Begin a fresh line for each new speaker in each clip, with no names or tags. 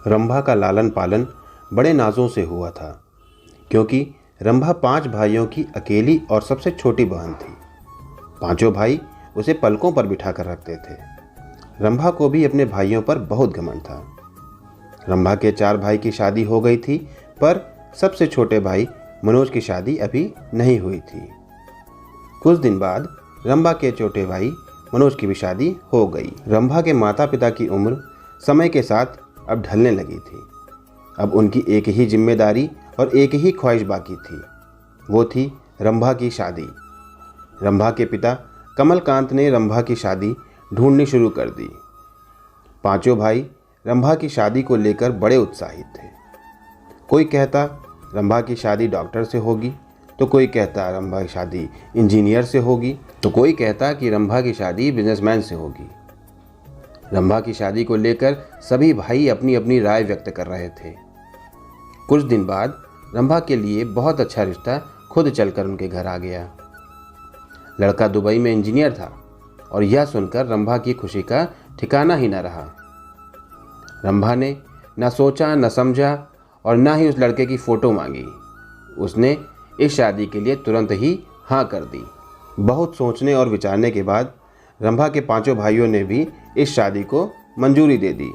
रंभा का लालन पालन बड़े नाजों से हुआ था, क्योंकि रंभा 5 भाइयों की अकेली और सबसे छोटी बहन थी। पांचों भाई उसे पलकों पर बिठा कर रखते थे। रंभा को भी अपने भाइयों पर बहुत घमंड था। रंभा के 4 भाई की शादी हो गई थी, पर सबसे छोटे भाई मनोज की शादी अभी नहीं हुई थी। कुछ दिन बाद रंभा के छोटे भाई मनोज की भी शादी हो गई। रंभा के माता पिता की उम्र समय के साथ अब ढलने लगी थी। अब उनकी एक ही जिम्मेदारी और एक ही ख्वाहिश बाकी थी, वो थी रंभा की शादी। रंभा के पिता कमलकांत ने रंभा की शादी ढूंढनी शुरू कर दी। पांचों भाई रंभा की शादी को लेकर बड़े उत्साहित थे। कोई कहता रंभा की शादी डॉक्टर से होगी, तो कोई कहता रंभा की शादी इंजीनियर से होगी, तो कोई कहता कि रंभा की शादी बिजनेसमैन से होगी। रंभा की शादी को लेकर सभी भाई अपनी अपनी राय व्यक्त कर रहे थे। कुछ दिन बाद रंभा के लिए बहुत अच्छा रिश्ता खुद चलकर उनके घर आ गया। लड़का दुबई में इंजीनियर था और यह सुनकर रंभा की खुशी का ठिकाना ही न रहा। रंभा ने न सोचा न समझा और न ही उस लड़के की फ़ोटो मांगी। उसने इस शादी के लिए तुरंत ही हाँ कर दी। बहुत सोचने और विचारने के बाद रंभा के पांचों भाइयों ने भी इस शादी को मंजूरी दे दी।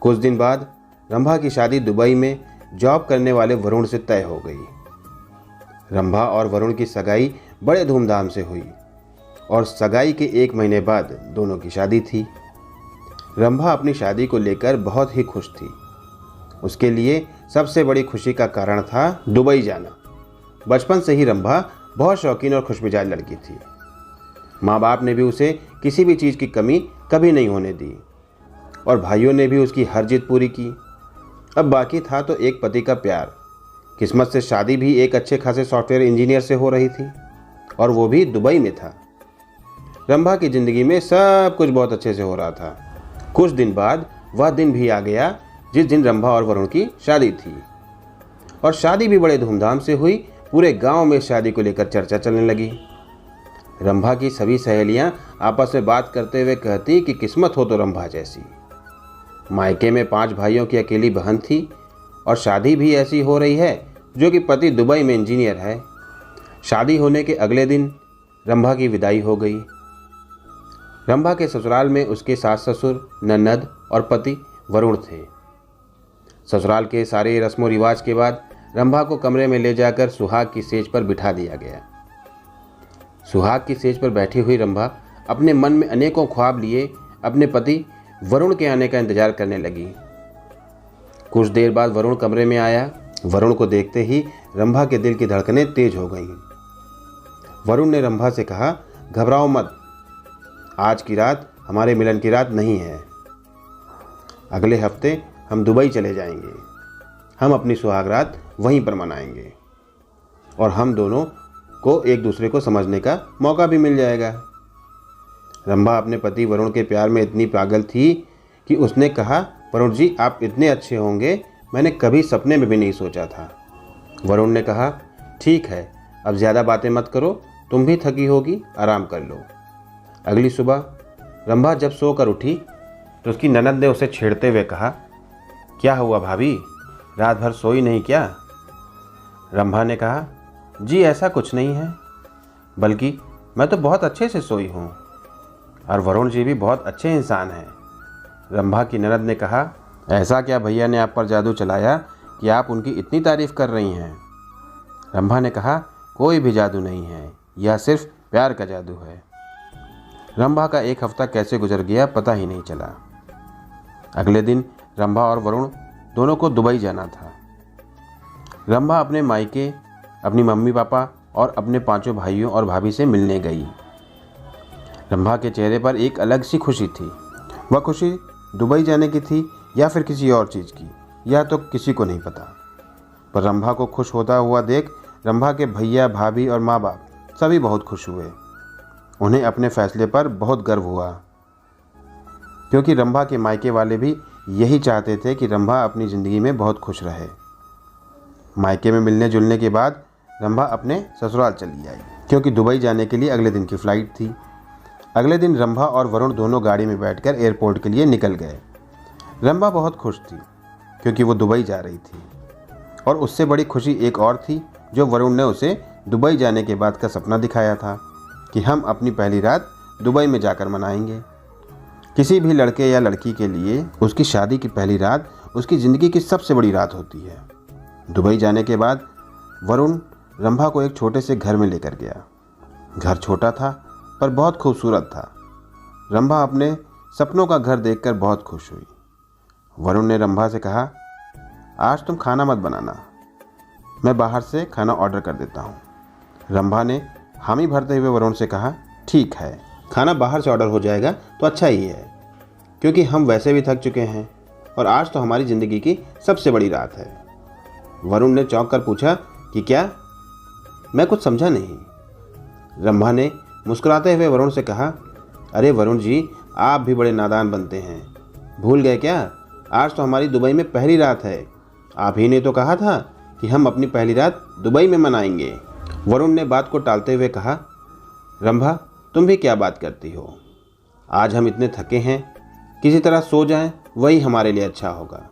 कुछ दिन बाद रंभा की शादी दुबई में जॉब करने वाले वरुण से तय हो गई। रंभा और वरुण की सगाई बड़े धूमधाम से हुई और सगाई के 1 महीने बाद दोनों की शादी थी। रंभा अपनी शादी को लेकर बहुत ही खुश थी। उसके लिए सबसे बड़ी खुशी का कारण था दुबई जाना। बचपन से ही रंभा बहुत शौकीन और खुशमिजाज लड़की थी। माँ बाप ने भी उसे किसी भी चीज़ की कमी कभी नहीं होने दी और भाइयों ने भी उसकी हर जिद पूरी की। अब बाकी था तो एक पति का प्यार। किस्मत से शादी भी एक अच्छे खासे सॉफ्टवेयर इंजीनियर से हो रही थी और वो भी दुबई में था। रंभा की ज़िंदगी में सब कुछ बहुत अच्छे से हो रहा था। कुछ दिन बाद वह दिन भी आ गया जिस दिन रंभा और वरुण की शादी थी और शादी भी बड़े धूमधाम से हुई। पूरे गांव में शादी को लेकर चर्चा चलने लगी। रंभा की सभी सहेलियां आपस में बात करते हुए कहती कि किस्मत हो तो रंभा जैसी। मायके में 5 भाइयों की अकेली बहन थी और शादी भी ऐसी हो रही है जो कि पति दुबई में इंजीनियर है। शादी होने के अगले दिन रंभा की विदाई हो गई। रंभा के ससुराल में उसके सास ससुर, ननद और पति वरुण थे। ससुराल के सारे रस्मों रिवाज के बाद रंभा को कमरे में ले जाकर सुहाग की सेज पर बिठा दिया गया। सुहाग की सेज पर बैठी हुई रंभा अपने मन में अनेकों ख्वाब लिए अपने पति वरुण के आने का इंतजार करने लगी। कुछ देर बाद वरुण कमरे में आया। वरुण को देखते ही रंभा के दिल की धड़कनें तेज हो गईं। वरुण ने रंभा से कहा, घबराओ मत, आज की रात हमारे मिलन की रात नहीं है। अगले हफ्ते हम दुबई चले जाएंगे। हम अपनी सुहाग रात वहीं पर मनाएंगे और हम दोनों को एक दूसरे को समझने का मौका भी मिल जाएगा। रंभा अपने पति वरुण के प्यार में इतनी पागल थी कि उसने कहा, वरुण जी आप इतने अच्छे होंगे मैंने कभी सपने में भी नहीं सोचा था। वरुण ने कहा, ठीक है, अब ज़्यादा बातें मत करो, तुम भी थकी होगी, आराम कर लो। अगली सुबह रंभा जब सोकर उठी तो उसकी ननद ने उसे छेड़ते हुए कहा, क्या हुआ भाभी, रात भर सोई नहीं क्या? रंभा ने कहा, जी ऐसा कुछ नहीं है, बल्कि मैं तो बहुत अच्छे से सोई हूँ और वरुण जी भी बहुत अच्छे इंसान हैं। रंभा की ननद ने कहा, ऐसा क्या भैया ने आप पर जादू चलाया कि आप उनकी इतनी तारीफ़ कर रही हैं? रंभा ने कहा, कोई भी जादू नहीं है, यह सिर्फ प्यार का जादू है। रंभा का 1 हफ्ता कैसे गुजर गया पता ही नहीं चला। अगले दिन रंभा और वरुण दोनों को दुबई जाना था। रंभा अपने मायके अपनी मम्मी पापा और अपने 5 भाइयों और भाभी से मिलने गई। रंभा के चेहरे पर एक अलग सी खुशी थी। वह खुशी दुबई जाने की थी या फिर किसी और चीज़ की, यह तो किसी को नहीं पता। पर रंभा को खुश होता हुआ देख रंभा के भैया भाभी और माँ बाप सभी बहुत खुश हुए। उन्हें अपने फैसले पर बहुत गर्व हुआ, क्योंकि रंभा के मायके वाले भी यही चाहते थे कि रंभा अपनी ज़िंदगी में बहुत खुश रहे। मायके में मिलने जुलने के बाद रंभा अपने ससुराल चली आई, क्योंकि दुबई जाने के लिए अगले दिन की फ़्लाइट थी। अगले दिन रंभा और वरुण दोनों गाड़ी में बैठकर एयरपोर्ट के लिए निकल गए। रंभा बहुत खुश थी क्योंकि वो दुबई जा रही थी, और उससे बड़ी खुशी एक और थी जो वरुण ने उसे दुबई जाने के बाद का सपना दिखाया था कि हम अपनी पहली रात दुबई में जाकर मनाएंगे। किसी भी लड़के या लड़की के लिए उसकी शादी की पहली रात उसकी ज़िंदगी की सबसे बड़ी रात होती है। दुबई जाने के बाद वरुण रंभा को एक छोटे से घर में लेकर गया। घर छोटा था पर बहुत खूबसूरत था। रंभा अपने सपनों का घर देखकर बहुत खुश हुई। वरुण ने रंभा से कहा, आज तुम खाना मत बनाना, मैं बाहर से खाना ऑर्डर कर देता हूँ। रंभा ने हामी भरते हुए वरुण से कहा, ठीक है, खाना बाहर से ऑर्डर हो जाएगा तो अच्छा ही है, क्योंकि हम वैसे भी थक चुके हैं और आज तो हमारी ज़िंदगी की सबसे बड़ी रात है। वरुण ने चौंक कर पूछा कि क्या? मैं कुछ समझा नहीं। रंभा ने मुस्कुराते हुए वरुण से कहा, अरे वरुण जी, आप भी बड़े नादान बनते हैं, भूल गए क्या? आज तो हमारी दुबई में पहली रात है। आप ही ने तो कहा था कि हम अपनी पहली रात दुबई में मनाएंगे। वरुण ने बात को टालते हुए कहा, रंभा, तुम भी क्या बात करती हो? आज हम इतने थके हैं, किसी तरह सो जाएं, वही हमारे लिए अच्छा होगा।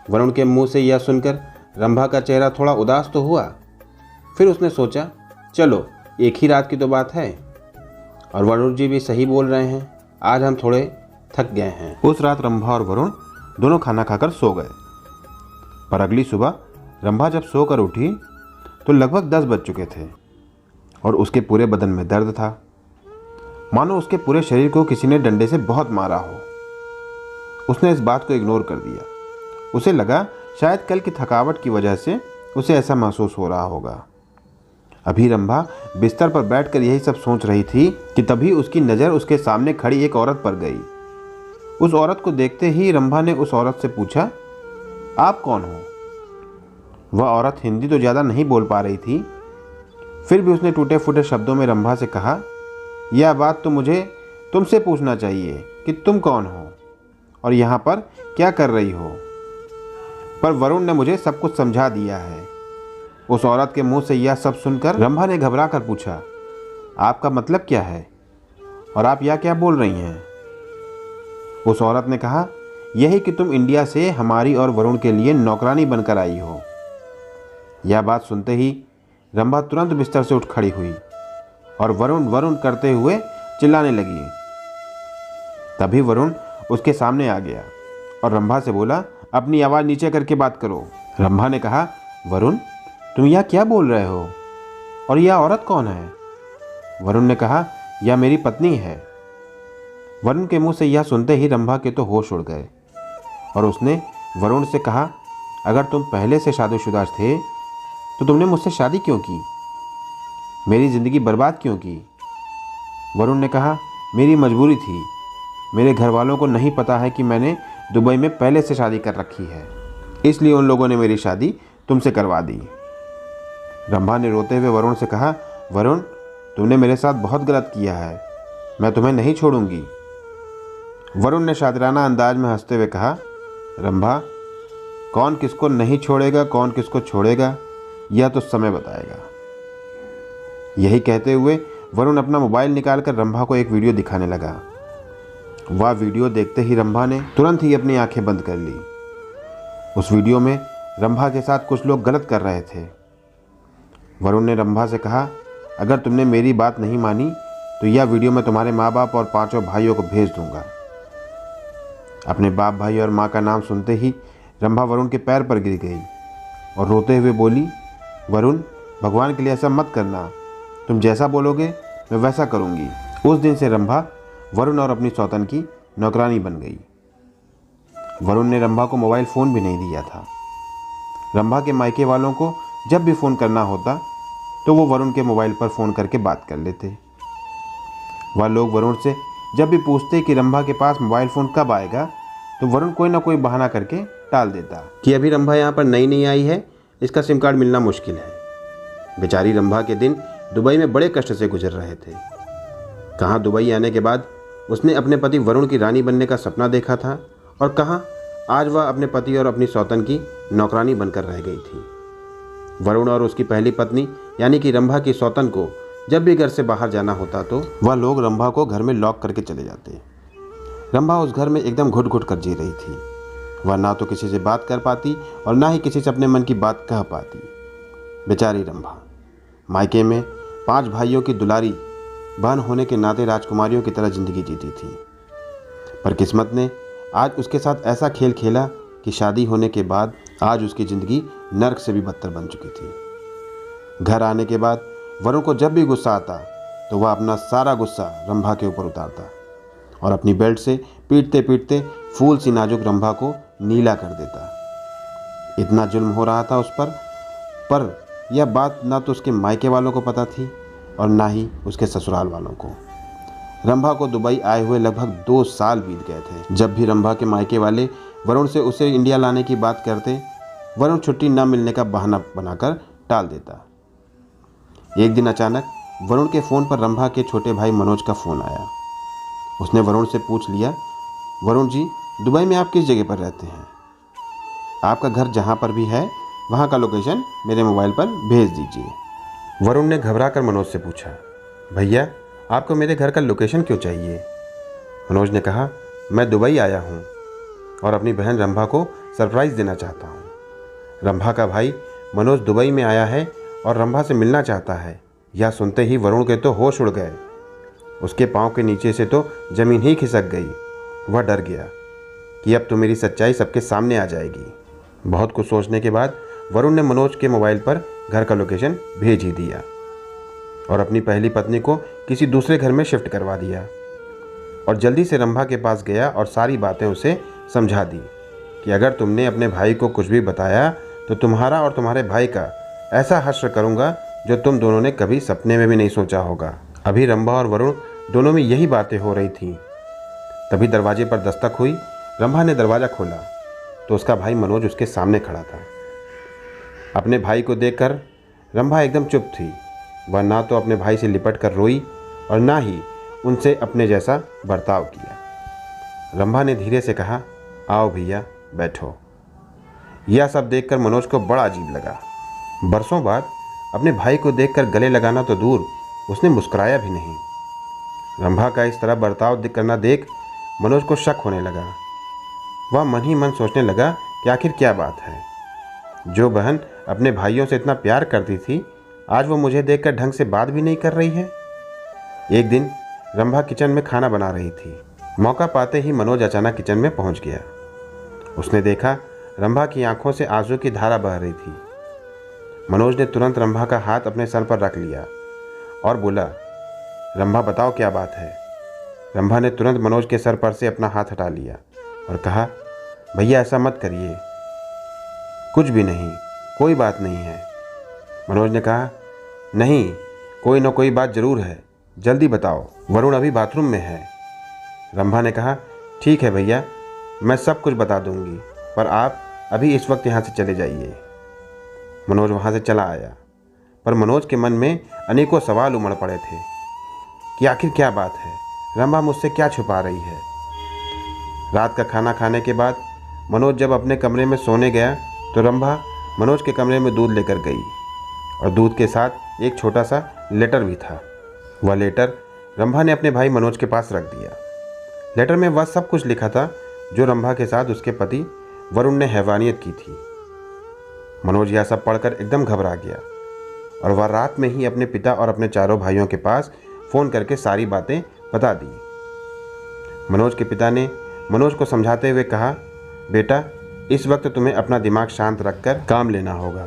वरुण के मुंह से यह सुनकर रंभा का चेहरा थोड़ा उदास तो हुआ। फिर उसने सोचा, चलो एक ही रात की तो बात है, और वरुण जी भी सही बोल रहे हैं, आज हम थोड़े थक गए हैं। उस रात रंभा और वरुण दोनों खाना खाकर सो गए। पर अगली सुबह रंभा जब सोकर उठी तो लगभग 10 बज चुके थे और उसके पूरे बदन में दर्द था, मानो उसके पूरे शरीर को किसी ने डंडे से बहुत मारा हो। उसने इस बात को इग्नोर कर दिया। उसे लगा शायद कल की थकावट की वजह से उसे ऐसा महसूस हो रहा होगा। अभी रंभा बिस्तर पर बैठकर यही सब सोच रही थी कि तभी उसकी नज़र उसके सामने खड़ी एक औरत पर गई। उस औरत को देखते ही रंभा ने उस औरत से पूछा, आप कौन हो? वह औरत हिंदी तो ज़्यादा नहीं बोल पा रही थी, फिर भी उसने टूटे फूटे शब्दों में रंभा से कहा, यह बात तो मुझे तुमसे पूछना चाहिए कि तुम कौन हो और यहाँ पर क्या कर रही हो। पर वरुण ने मुझे सब कुछ समझा दिया है। उस औरत के मुंह से यह सब सुनकर रंभा ने घबरा कर पूछा, आपका मतलब क्या है और आप यह क्या बोल रही हैं? उस औरत ने कहा, यही कि तुम इंडिया से हमारी और वरुण के लिए नौकरानी बनकर आई हो। यह बात सुनते ही रंभा तुरंत बिस्तर से उठ खड़ी हुई और वरुण वरुण करते हुए चिल्लाने लगी। तभी वरुण उसके सामने आ गया और रंभा से बोला, अपनी आवाज़ नीचे करके बात करो। रंभा ने कहा, वरुण, तुम यह क्या बोल रहे हो और यह औरत कौन है? वरुण ने कहा, यह मेरी पत्नी है। वरुण के मुंह से यह सुनते ही रंभा के तो होश उड़ गए और उसने वरुण से कहा, अगर तुम पहले से शादीशुदा थे तो तुमने मुझसे शादी क्यों की? मेरी ज़िंदगी बर्बाद क्यों की? वरुण ने कहा, मेरी मजबूरी थी। मेरे घर वालों को नहीं पता है कि मैंने दुबई में पहले से शादी कर रखी है, इसलिए उन लोगों ने मेरी शादी तुमसे करवा दी। रंभा ने रोते हुए वरुण से कहा, वरुण, तुमने मेरे साथ बहुत गलत किया है, मैं तुम्हें नहीं छोड़ूंगी। वरुण ने शातिराना अंदाज में हंसते हुए कहा, रंभा, कौन किसको नहीं छोड़ेगा, कौन किसको छोड़ेगा, यह तो समय बताएगा। यही कहते हुए वरुण अपना मोबाइल निकालकर रंभा को एक वीडियो दिखाने लगा। वह वीडियो देखते ही रंभा ने तुरंत ही अपनी आंखें बंद कर ली। उस वीडियो में रंभा के साथ कुछ लोग गलत कर रहे थे। वरुण ने रंभा से कहा, अगर तुमने मेरी बात नहीं मानी तो यह वीडियो मैं तुम्हारे माँ बाप और 5 भाइयों को भेज दूंगा। अपने बाप, भाई और माँ का नाम सुनते ही रंभा वरुण के पैर पर गिर गई और रोते हुए बोली, वरुण, भगवान के लिए ऐसा मत करना, तुम जैसा बोलोगे मैं वैसा करूँगी। उस दिन से रंभा वरुण और अपनी सौतन की नौकरानी बन गई। वरुण ने रंभा को मोबाइल फ़ोन भी नहीं दिया था। रंभा के मायके वालों को जब भी फ़ोन करना होता तो वो वरुण के मोबाइल पर फ़ोन करके बात कर लेते। वह लोग वरुण से जब भी पूछते कि रंभा के पास मोबाइल फ़ोन कब आएगा तो वरुण कोई ना कोई बहाना करके टाल देता कि अभी रंभा यहाँ पर नई नई आई है, इसका सिम कार्ड मिलना मुश्किल है। बेचारी रंभा के दिन दुबई में बड़े कष्ट से गुजर रहे थे। कहाँ दुबई आने के बाद उसने अपने पति वरुण की रानी बनने का सपना देखा था और कहाँ आज वह अपने पति और अपनी सौतन की नौकरानी बनकर रह गई थी। वरुण और उसकी पहली पत्नी यानी कि रंभा की सौतन को जब भी घर से बाहर जाना होता तो वह लोग रंभा को घर में लॉक करके चले जाते। रंभा उस घर में एकदम घुट घुट कर जी रही थी। वह ना तो किसी से बात कर पाती और ना ही किसी से अपने मन की बात कह पाती। बेचारी रंभा मायके में 5 भाइयों की दुलारी बहन होने के नाते राजकुमारियों की तरह जिंदगी जीती थी। पर किस्मत ने आज उसके साथ ऐसा खेल खेला कि शादी होने के बाद आज उसकी ज़िंदगी नर्क से भी बदतर बन चुकी थी। घर आने के बाद वरुण को जब भी गुस्सा आता तो वह अपना सारा गुस्सा रंभा के ऊपर उतारता और अपनी बेल्ट से पीटते पीटते फूल सी नाजुक रंभा को नीला कर देता। इतना जुल्म हो रहा था उस पर यह बात ना तो उसके मायके वालों को पता थी और ना ही उसके ससुराल वालों को। रंभा को दुबई आए हुए लगभग 2 साल बीत गए थे। जब भी रंभा के मायके वाले वरुण से उसे इंडिया लाने की बात करते, वरुण छुट्टी न मिलने का बहाना बनाकर टाल देता। एक दिन अचानक वरुण के फ़ोन पर रंभा के छोटे भाई मनोज का फ़ोन आया। उसने वरुण से पूछ लिया, वरुण जी, दुबई में आप किस जगह पर रहते हैं? आपका घर जहाँ पर भी है वहाँ का लोकेशन मेरे मोबाइल पर भेज दीजिए। वरुण ने घबरा कर मनोज से पूछा, भैया आपको मेरे घर का लोकेशन क्यों चाहिए? मनोज ने कहा, मैं दुबई आया हूँ और अपनी बहन रंभा को सरप्राइज़ देना चाहता हूँ। रंभा का भाई मनोज दुबई में आया है और रंभा से मिलना चाहता है। यह सुनते ही वरुण के तो होश उड़ गए। उसके पाँव के नीचे से तो ज़मीन ही खिसक गई। वह डर गया कि अब तो मेरी सच्चाई सबके सामने आ जाएगी। बहुत कुछ सोचने के बाद वरुण ने मनोज के मोबाइल पर घर का लोकेशन भेज ही दिया और अपनी पहली पत्नी को किसी दूसरे घर में शिफ्ट करवा दिया और जल्दी से रंभा के पास गया और सारी बातें उसे समझा दी कि अगर तुमने अपने भाई को कुछ भी बताया तो तुम्हारा और तुम्हारे भाई का ऐसा हश्र करूँगा जो तुम दोनों ने कभी सपने में भी नहीं सोचा होगा। अभी रंभा और वरुण दोनों में यही बातें हो रही थीं। तभी दरवाजे पर दस्तक हुई। रंभा ने दरवाज़ा खोला तो उसका भाई मनोज उसके सामने खड़ा था। अपने भाई को देखकर रंभा एकदम चुप थी। वह ना तो अपने भाई से लिपट कर रोई और ना ही उनसे अपने जैसा बर्ताव किया। रंभा ने धीरे से कहा, आओ भैया बैठो। यह सब देखकर मनोज को बड़ा अजीब लगा। बरसों बाद अपने भाई को देखकर गले लगाना तो दूर, उसने मुस्कुराया भी नहीं। रंभा का इस तरह बर्ताव करना देख मनोज को शक होने लगा। वह मन ही मन सोचने लगा कि आखिर क्या बात है। जो बहन अपने भाइयों से इतना प्यार करती थी, आज वो मुझे देखकर ढंग से बात भी नहीं कर रही है। एक दिन रंभा किचन में खाना बना रही थी। मौका पाते ही मनोज अचानक किचन में पहुंच गया। उसने देखा रंभा की आंखों से आंसू की धारा बह रही थी। मनोज ने तुरंत रंभा का हाथ अपने सर पर रख लिया और बोला, रंभा बताओ क्या बात है। रंभा ने तुरंत मनोज के सर पर से अपना हाथ हटा लिया और कहा, भैया ऐसा मत करिए, कुछ भी नहीं, कोई बात नहीं है। मनोज ने कहा, नहीं, कोई ना कोई बात ज़रूर है, जल्दी बताओ, वरुण अभी बाथरूम में है। रंभा ने कहा, ठीक है भैया, मैं सब कुछ बता दूंगी, पर आप अभी इस वक्त यहाँ से चले जाइए। मनोज वहाँ से चला आया, पर मनोज के मन में अनेकों सवाल उमड़ पड़े थे कि आखिर क्या बात है, रंभा मुझसे क्या छुपा रही है। रात का खाना खाने के बाद मनोज जब अपने कमरे में सोने गया तो रंभा मनोज के कमरे में दूध लेकर गई और दूध के साथ एक छोटा सा लेटर भी था। वह लेटर रंभा ने अपने भाई मनोज के पास रख दिया। लेटर में वह सब कुछ लिखा था जो रंभा के साथ उसके पति वरुण ने हैवानियत की थी। मनोज यह सब पढ़कर एकदम घबरा गया और वह रात में ही अपने पिता और अपने चारों भाइयों के पास फ़ोन करके सारी बातें बता दी। मनोज के पिता ने मनोज को समझाते हुए कहा, बेटा, इस वक्त तुम्हें अपना दिमाग शांत रखकर काम लेना होगा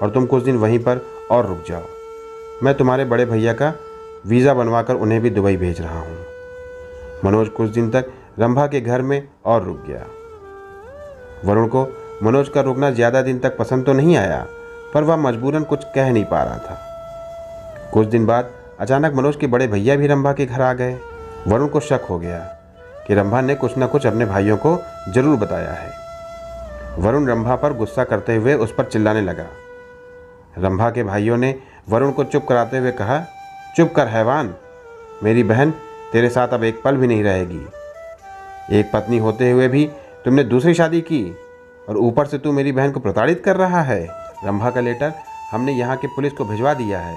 और तुम कुछ दिन वहीं पर और रुक जाओ। मैं तुम्हारे बड़े भैया का वीज़ा बनवाकर उन्हें भी दुबई भेज रहा हूँ। मनोज कुछ दिन तक रंभा के घर में और रुक गया। वरुण को मनोज का रुकना ज़्यादा दिन तक पसंद तो नहीं आया, पर वह मजबूरन कुछ कह नहीं पा रहा था। कुछ दिन बाद अचानक मनोज के बड़े भैया भी रंभा के घर आ गए। वरुण को शक हो गया कि रंभा ने कुछ न कुछ अपने भाइयों को जरूर बताया है। वरुण रंभा पर गुस्सा करते हुए उस पर चिल्लाने लगा। रंभा के भाइयों ने वरुण को चुप कराते हुए कहा, चुप कर हैवान, मेरी बहन तेरे साथ अब एक पल भी नहीं रहेगी। एक पत्नी होते हुए भी तुमने दूसरी शादी की और ऊपर से तू मेरी बहन को प्रताड़ित कर रहा है। रंभा का लेटर हमने यहाँ की पुलिस को भिजवा दिया है,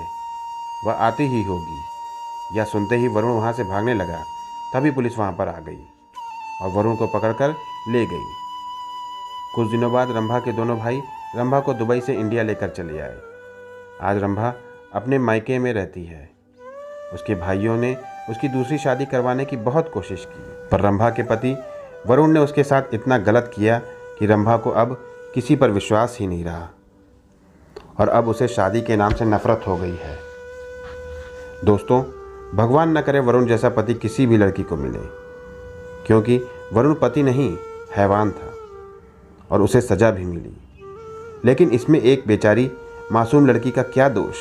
वह आती ही होगी। यह सुनते ही वरुण वहाँ से भागने लगा। तभी पुलिस वहाँ पर आ गई और वरुण को पकड़कर ले गई। कुछ दिनों बाद रंभा के दोनों भाई रंभा को दुबई से इंडिया लेकर चले आए। आज रंभा अपने मायके में रहती है। उसके भाइयों ने उसकी दूसरी शादी करवाने की बहुत कोशिश की, पर रंभा के पति वरुण ने उसके साथ इतना गलत किया कि रंभा को अब किसी पर विश्वास ही नहीं रहा और अब उसे शादी के नाम से नफरत हो गई है। दोस्तों, भगवान न करे वरुण जैसा पति किसी भी लड़की को मिले, क्योंकि वरुण पति नहीं हैवान था और उसे सज़ा भी मिली। लेकिन इसमें एक बेचारी मासूम लड़की का क्या दोष?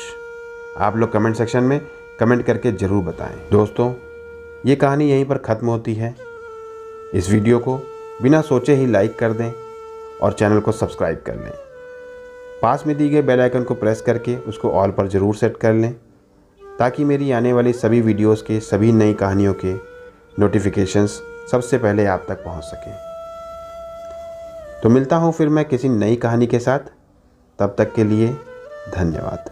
आप लोग कमेंट सेक्शन में कमेंट करके ज़रूर बताएं। दोस्तों, ये कहानी यहीं पर ख़त्म होती है। इस वीडियो को बिना सोचे ही लाइक कर दें और चैनल को सब्सक्राइब कर लें। पास में दी गए बेल आइकन को प्रेस करके उसको ऑल पर ज़रूर सेट कर लें, ताकि मेरी आने वाली सभी वीडियोस के सभी नई कहानियों के नोटिफिकेशंस सबसे पहले आप तक पहुंच सकें। तो मिलता हूं फिर मैं किसी नई कहानी के साथ। तब तक के लिए धन्यवाद।